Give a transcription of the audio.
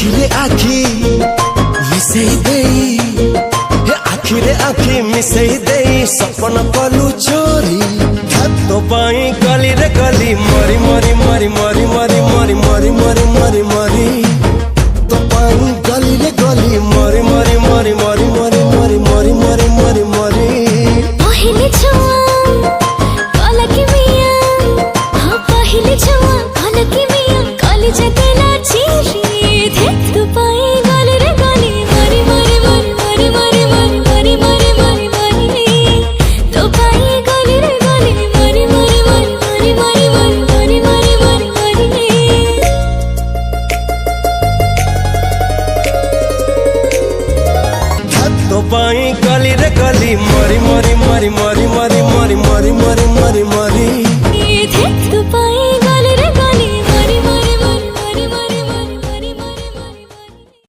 आखिरे आखि मिसई देई आखिरे आखि मिसई देई सपन कलु चोरी तो पाई गली रे गली मरी मरी मरी मरी मरी मरी मरी मरी मरी मरी तो पाई गली रे गली मरी मरी मरी मरी मरी मरी मरी मरी मरी मरी पहिले छुआ कलकी मिया हाँ पहिले छुआ कलकी मिया कली जगला चीरी देख तो पाई गली रे गली मरी मरी मरी मरी मरी मरी मरी मरी मरी मरी तो पाई गली रे गली मरी मरी मरी मरी मरी मरी मरी मरी मरी तो पाई गली रे गली मरी मरी मरी मरी मरी मरी मरी मरी मरी मरी